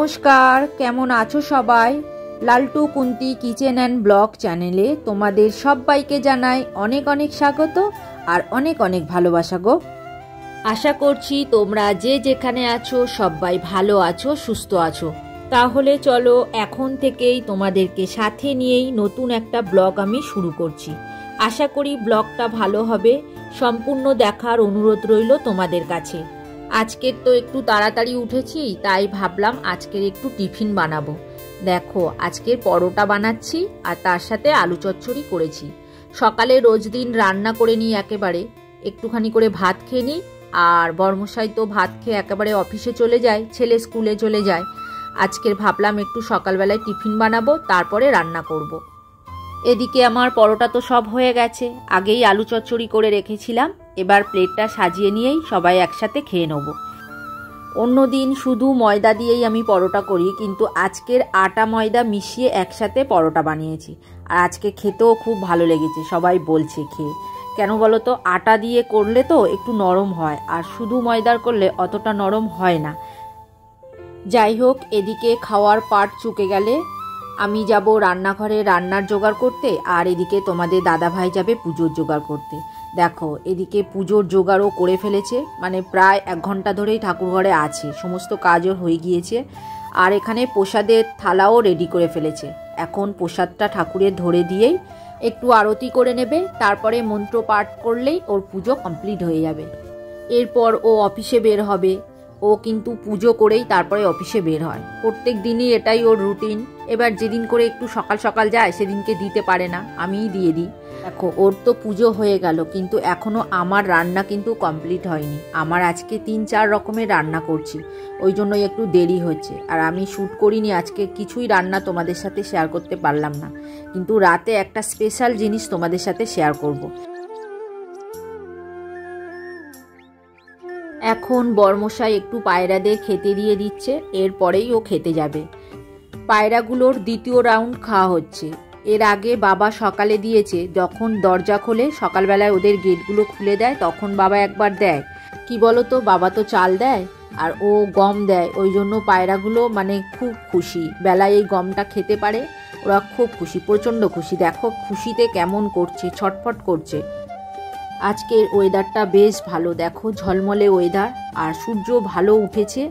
নমস্কার, কেমন আছো সবাই? লালটু কুন্তি কিচেন অ্যান্ড ব্লগ চ্যানেলে তোমাদের সবাইকে জানাই অনেক অনেক স্বাগত আর অনেক অনেক ভালোবাসা গো। আশা করছি তোমরা যে যেখানে আছো সবাই ভালো আছো, সুস্থ আছো। তাহলে চলো এখন থেকেই তোমাদেরকে সাথে নিয়েই নতুন একটা ব্লগ আমি শুরু করছি। আশা করি ব্লগটা ভালো হবে, সম্পূর্ণ দেখার অনুরোধ রইল তোমাদের কাছে। আজকের তো একটু তাড়াতাড়ি উঠেছি, তাই ভাবলাম আজকের একটু টিফিন বানাবো। দেখো আজকের পরোটা বানাচ্ছি আর তার সাথে আলু চচ্চড়ি করেছি। সকালে রোজ দিন রান্না করে নিই, একেবারে একটুখানি করে ভাত খেয়ে নিই। আর বর্মশাই তো ভাত খেয়ে একেবারে অফিসে চলে যায়, ছেলে স্কুলে চলে যায়। আজকের ভাবলাম একটু সকালবেলায় টিফিন বানাবো, তারপরে রান্না করব। এদিকে আমার পরোটা তো সব হয়ে গেছে, আগেই আলু চচ্চড়ি করে রেখেছিলাম। এবার প্লেটটা সাজিয়ে নিয়েই সবাই একসাথে খেয়ে নেব। অন্যদিন শুধু ময়দা দিয়েই আমি পরোটা করি, কিন্তু আজকের আটা ময়দা মিশিয়ে একসাথে পরোটা বানিয়েছি। আর আজকে খেতেও খুব ভালো লেগেছে, সবাই বলছে খেয়ে। কেন বলো তো, আটা দিয়ে করলে তো একটু নরম হয়, আর শুধু ময়দার করলে অতটা নরম হয় না। যাই হোক, এদিকে খাওয়ার পাট চুকে গেলে আমি যাব রান্নাঘরে রান্নার জোগাড় করতে, আর এদিকে তোমাদের দাদাভাই যাবে পুজোর জোগাড় করতে। দেখো এদিকে পুজোর জোগাড়ও করে ফেলেছে, মানে প্রায় 1 ঘন্টা ধরেই ঠাকুরঘরে আছে, সমস্ত কাজও হয়ে গিয়েছে। আর এখানে প্রসাদের থালাও রেডি করে ফেলেছে। এখন প্রসাদটা ঠাকুরের ধরে দিয়েই একটু আরতি করে নেবে, তারপরে মন্ত্র পাঠ করলেই ওর পুজো কমপ্লিট হয়ে যাবে। এরপর ও অফিসে বের হবে। ও কিন্তু পুজো করেই তারপরে অফিসে বের হয়, প্রত্যেক দিনই এটাই ওর রুটিন। এবার যেদিন করে একটু সকাল সকাল যায় সেদিনকে দিতে পারে না, আমিই দিয়ে দিই। দেখো ওর তো পুজো হয়ে গেল, কিন্তু এখনও আমার রান্না কিন্তু কমপ্লিট হয়নি। আমার আজকে 3-4 রকমের রান্না করছি, ওই জন্যই একটু দেরি হচ্ছে। আর আমি শ্যুট করিনি আজকে, কিছুই রান্না তোমাদের সাথে শেয়ার করতে পারলাম না। কিন্তু রাতে একটা স্পেশাল জিনিস তোমাদের সাথে শেয়ার করব। এখন বর্মশাই একটু পায়রাদের খেতে দিয়ে দিচ্ছে, এরপরেই ও খেতে যাবে। পায়রাগুলোর দ্বিতীয় রাউন্ড খাওয়া হচ্ছে। এর আগে বাবা সকালে দিয়েছে, যখন দরজা খোলে সকালবেলায় ওদের গেটগুলো খুলে দেয়, তখন বাবা একবার দেয়। কি বলো তো, বাবা তো চাল দেয় আর ও গম দেয়, ওই জন্য পায়রাগুলো মানে খুব খুশি, বেলায় এই গমটা খেতে পারে। ওরা খুব খুশি, প্রচণ্ড খুশি। দেখো খুশিতে কেমন করছে, ছটফট করছে। আজকের ওয়েদারটা বেশ ভালো, দেখো ঝলমলে ওয়েদার, আর সূর্য ভালো উঠেছে,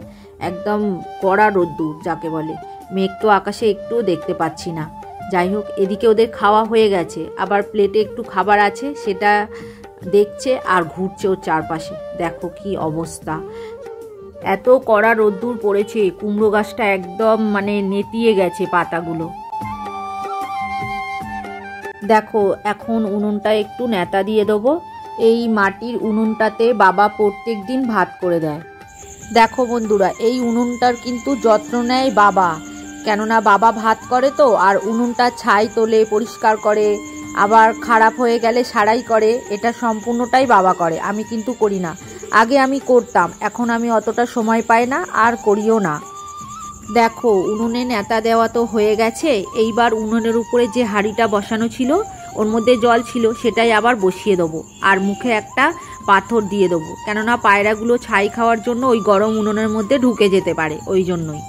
একদম কড়া রোদ্দুর যাকে বলে। মেঘ তো আকাশে একটুও দেখতে পাচ্ছি না। যাই হোক, এদিকে ওদের খাওয়া হয়ে গেছে, আবার প্লেটে একটু খাবার আছে, সেটা দেখছে আর ঘুরছে ওর চারপাশে। দেখো কি অবস্থা, এত কড়া রোদ্দুর পড়েছে, কুমড়ো গাছটা একদম মানে নেতিয়ে গেছে পাতাগুলো। দেখো এখন উনুনটা একটু নেতা দিয়ে দেবো। এই মাটির উনুনটাতে বাবা প্রত্যেক দিন ভাত করে দেয়। দেখো বন্ধুরা, এই উনুনটার কিন্তু যত্ন নেয় বাবা, কেননা বাবা ভাত করে তো, আর উনুনটা ছাই তোলে, পরিষ্কার করে, আবার খারাপ হয়ে গেলে সারাই করে। এটা সম্পূর্ণটাই বাবা করে, আমি কিন্তু করি না। আগে আমি করতাম, এখন আমি অতটা সময় পাই না আর করিও না। দেখো উনুনে নেতা দেওয়া তো হয়ে গেছে, এইবার উনুনের উপরে যে হাঁড়িটা বসানো ছিল ওর মধ্যে জল ছিল, সেটাই আবার বসিয়ে দেবো, আর মুখে একটা পাথর দিয়ে দেবো, কেননা পায়রাগুলো ছাই খাওয়ার জন্য ওই গরম উনুনের মধ্যে ঢুকে যেতে পারে, ওই জন্যই।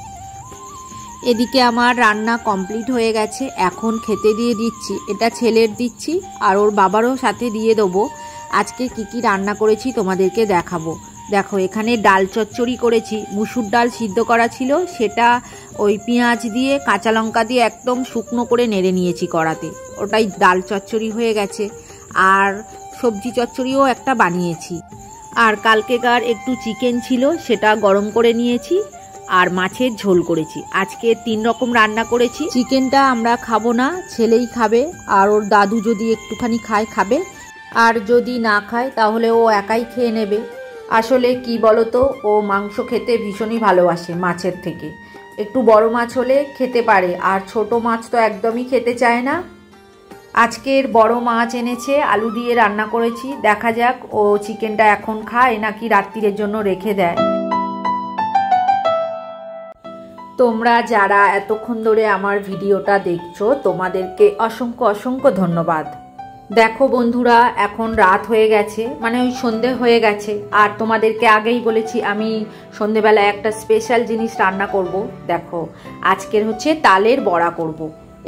এদিকে আমার রান্না কমপ্লিট হয়ে গেছে, এখন খেতে দিয়ে দিচ্ছি। এটা ছেলের দিচ্ছি আর ওর বাবারও সাথে দিয়ে দেবো। আজকে কি কি রান্না করেছি তোমাদেরকে দেখাবো। দেখো এখানে ডাল চচ্চড়ি করেছি, মুসুর ডাল সিদ্ধ করা ছিল, সেটা ওই পেঁয়াজ দিয়ে কাঁচা লঙ্কা দিয়ে একদম শুকনো করে নেড়ে নিয়েছি কড়াতে, ওটাই ডাল চচ্চড়ি হয়ে গেছে। আর সবজি চচ্চড়িও একটা বানিয়েছি। আর কালকেকার একটু চিকেন ছিল, সেটা গরম করে নিয়েছি। আর মাছের ঝোল করেছি। আজকে 3 রকম রান্না করেছি। চিকেনটা আমরা খাবো না, ছেলেই খাবে, আর ওর দাদু যদি একটুখানি খায় খাবে, আর যদি না খায় তাহলে ও একাই খেয়ে নেবে। আসলে কি বলতো, ও মাংস খেতে ভীষণই ভালোবাসে মাছের থেকে। একটু বড় মাছ হলে খেতে পারে, আর ছোট মাছ তো একদমই খেতে চায় না। আজকের বড় মাছ এনেছে, আলু দিয়ে রান্না করেছি। দেখা যাক ও চিকেনটা এখন খায় নাকি রাত্রিরের জন্য রেখে দেয়। তোমরা যারা এতক্ষণ ধরে আমার ভিডিওটা দেখছো, তোমাদেরকে অসংখ্য অসংখ্য ধন্যবাদ। দেখো বন্ধুরা, এখন রাত হয়ে গেছে, মানে ওই সন্ধে হয়ে গেছে। আর তোমাদেরকে আগেই বলেছি আমি সন্ধেবেলায় একটা স্পেশাল জিনিস রান্না করব। দেখো, আজকের হচ্ছে তালের বড়া করব।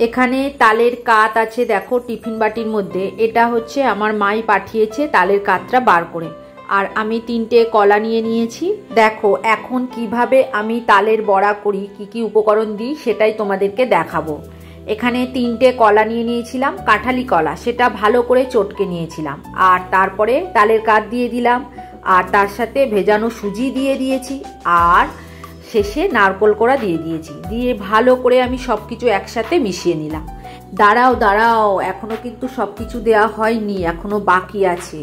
এখানে তালের কাত আছে, দেখো টিফিন বাটির মধ্যে। এটা হচ্ছে আমার মাই পাঠিয়েছে তালের কাতটা বার করে। আর আমি 3টে কলা নিয়ে নিয়েছি। দেখো এখন কিভাবে আমি তালের বড়া করি, কি কি উপকরণ দিই সেটাই তোমাদেরকে দেখাবো। এখানে 3টে কলা নিয়ে নিয়েছিলাম, কাঁঠালি কলা, সেটা ভালো করে চটকে নিয়েছিলাম। আর তারপরে তালের কাত দিয়ে দিলাম, আর তার সাথে ভেজানো সুজি দিয়ে দিয়েছি, আর শেষে নারকোল কোড়া দিয়ে দিয়েছি। দিয়ে ভালো করে আমি সব কিছু একসাথে মিশিয়ে নিলাম। দাঁড়াও, এখনো কিন্তু সব কিছু দেওয়া হয়নি, এখনো বাকি আছে।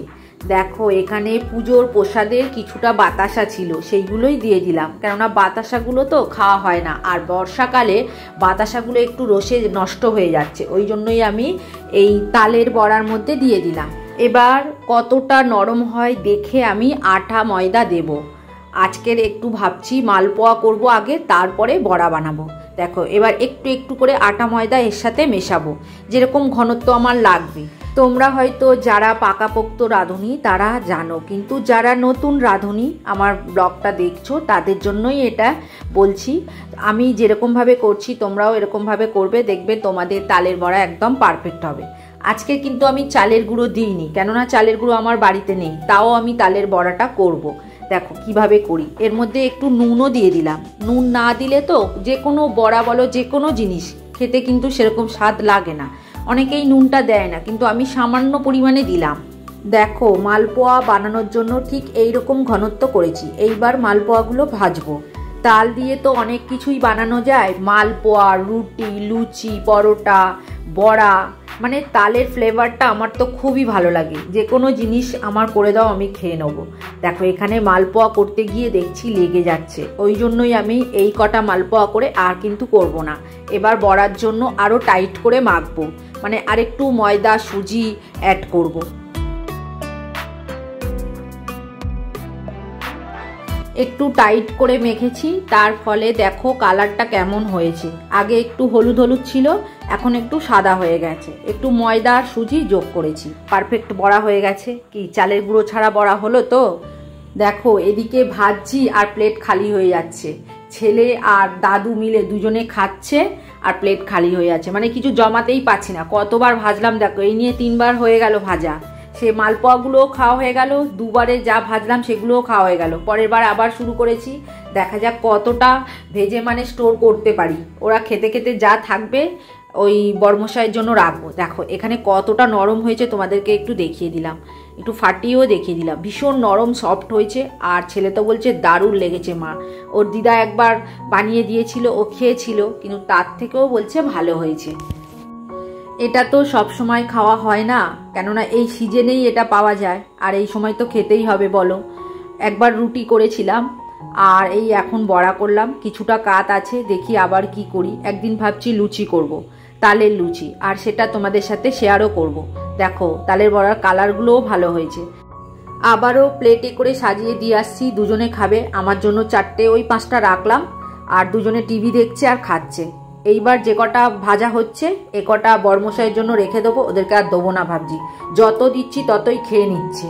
দেখো এখানে পুজোর প্রসাদের কিছুটা বাতাসা ছিল, সেইগুলোই দিয়ে দিলাম, কেননা বাতাসাগুলো তো খাওয়া হয় না, আর বর্ষাকালে বাতাসাগুলো একটু রসে নষ্ট হয়ে যাচ্ছে, ওই জন্যই আমি এই তালের বড়ার মধ্যে দিয়ে দিলাম। এবার কতটা নরম হয় দেখে আমি আটা ময়দা দেব। আজকের একটু ভাবছি মালপোয়া করব আগে, তারপরে বড়া বানাবো। দেখো এবার একটু একটু করে আটা ময়দা এর সাথে মেশাবো, যেরকম ঘনত্ব আমার লাগবে। তোমরা হয়তো যারা পাকাপোক্ত রাঁধুনি তারা জানো, কিন্তু যারা নতুন রাঁধুনি আমার ব্লগটা দেখছো তাদের জন্যই এটা বলছি। আমি যেরকমভাবে করছি তোমরাও এরকমভাবে করবে, দেখবে তোমাদের তালের বড়া একদম পারফেক্ট হবে। আজকে কিন্তু আমি চালের গুঁড়ো দিইনি, কেননা চালের গুঁড়ো আমার বাড়িতে নেই, তাও আমি তালের বড়াটা করব। দেখো কিভাবে করি। এর মধ্যে একটু নুনও দিয়ে দিলাম। নুন না দিলে তো যে কোনো বড়া বলো, যে কোনো জিনিস খেতে কিন্তু সেরকম স্বাদ লাগে না। অনেকেই নুনটা দেয় না, কিন্তু আমি সামান্য পরিমাণে দিলাম। দেখো মালপোয়া বানানোর জন্য ঠিক এই রকম ঘনত্ব করেছি। এইবার মালপোয়াগুলো ভাজবো। তাল দিয়ে তো অনেক কিছুই বানানো যায়, মালপোয়া, রুটি, লুচি, পরোটা, বড়া, মানে তালের ফ্লেভারটা আমার তো খুবই ভালো লাগে। যে কোনো জিনিস আমার করে দাও, আমি খেয়ে নেবো। দেখো এখানে মালপোয়া করতে গিয়ে দেখছি লেগে যাচ্ছে, ওই জন্যই আমি এই কটা মালপোয়া করে আর কিন্তু করব না। এবার বড়ার জন্য আরও টাইট করে মাখবো, মানে আরেকটু ময়দা সুজি অ্যাড করব। একটু টাইট করে মেখেছি, তার ফলে দেখো কালারটা কেমন হয়েছে। আগে একটু হলুদ হলুদ ছিল, এখন একটু সাদা হয়ে গেছে। একটু ময়দা আর সুজি যোগ করেছি, পারফেক্ট বড়া হয়ে গেছে। কি চালের গুঁড়ো ছাড়া বড়া হলো তো? দেখো এদিকে ভাজছি আর প্লেট খালি হয়ে যাচ্ছে। ছেলে আর দাদু মিলে দুজনে খাচ্ছে আর প্লেট খালি হয়ে যাচ্ছে, মানে কিছু জমাতেই পাচ্ছি না। কতবার ভাজলাম দেখো, এই নিয়ে 3বার হয়ে গেল ভাজা। সে মালপোয়াগুলোও খাওয়া হয়ে গেল, দুবারে যা ভাজলাম সেগুলোও খাওয়া হয়ে গেল। পরের বার আবার শুরু করেছি, দেখা যাক কতটা ভেজে মানে স্টোর করতে পারি। ওরা খেতে খেতে যা থাকবে ওই বর্মশাইয়ের জন্য রাখবো। দেখো এখানে কতটা নরম হয়েছে তোমাদেরকে একটু দেখিয়ে দিলাম, একটু ফাটিয়েও দেখিয়ে দিলাম। ভীষণ নরম সফট হয়েছে। আর ছেলে তো বলছে দারুণ লেগেছে মা। ওর দিদা একবার বানিয়ে দিয়েছিল, ও খেয়েছিল, কিন্তু তার থেকেও বলছে ভালো হয়েছে। এটা তো সব সময় খাওয়া হয় না, কেননা এই সিজনেই এটা পাওয়া যায়, আর এই সময় তো খেতেই হবে বলো। একবার রুটি করেছিলাম, আর এই এখন বড়া করলাম। কিছুটা কাত আছে, দেখি আবার কি করি। একদিন ভাবছি লুচি করব, তালের লুচি, আর সেটা তোমাদের সাথে শেয়ারও করব। দেখো তালের বড়ার কালারগুলোও ভালো হয়েছে। আবারও প্লেটে করে সাজিয়ে দিয়ে আসছি, দুজনে খাবে। আমার জন্য 4টে, ওই 5টা রাখলাম, আর দুজনে টিভি দেখছে আর খাচ্ছে। এইবার যে কটা ভাজা হচ্ছে এ কটা বর্মশাইয়ের জন্য রেখে দেবো, ওদেরকে আর দেবো না ভাবছি। যত দিচ্ছি ততই খেয়ে নিচ্ছে,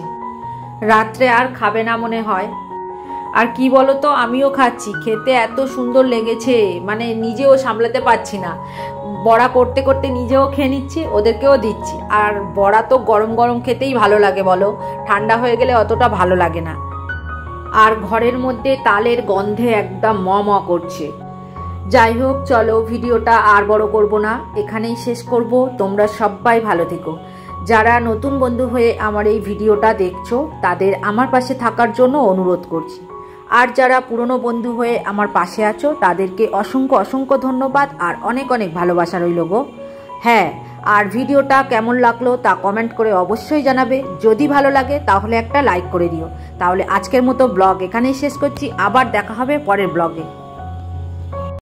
রাত্রে আর খাবে না মনে হয়। আর কি বলো তো, আমিও খাচ্ছি, খেতে এত সুন্দর লেগেছে, মানে নিজেও সামলাতে পারছি না। বড়া করতে করতে নিজেও খেয়ে নিচ্ছি, ওদেরকেও দিচ্ছি। আর বড়া তো গরম গরম খেতেই ভালো লাগে বলো, ঠান্ডা হয়ে গেলে অতটা ভালো লাগে না। আর ঘরের মধ্যে তালের গন্ধে একদম ম ম করছে। যাই হোক, চলো ভিডিওটা আর বড় করব না, এখানেই শেষ করব। তোমরা সবাই ভালো থেকো। যারা নতুন বন্ধু হয়ে আমার এই ভিডিওটা দেখছো তাদের আমার পাশে থাকার জন্য অনুরোধ করছি। আর যারা পুরনো বন্ধু হয়ে আমার পাশে আছো তাদেরকে অসংখ্য অসংখ্য ধন্যবাদ আর অনেক অনেক ভালোবাসা রইল গো। হ্যাঁ, আর ভিডিওটা কেমন লাগলো তা কমেন্ট করে অবশ্যই জানাবে। যদি ভালো লাগে তাহলে একটা লাইক করে দিও। তাহলে আজকের মতো ব্লগ এখানেই শেষ করছি, আবার দেখা হবে পরের ব্লগে।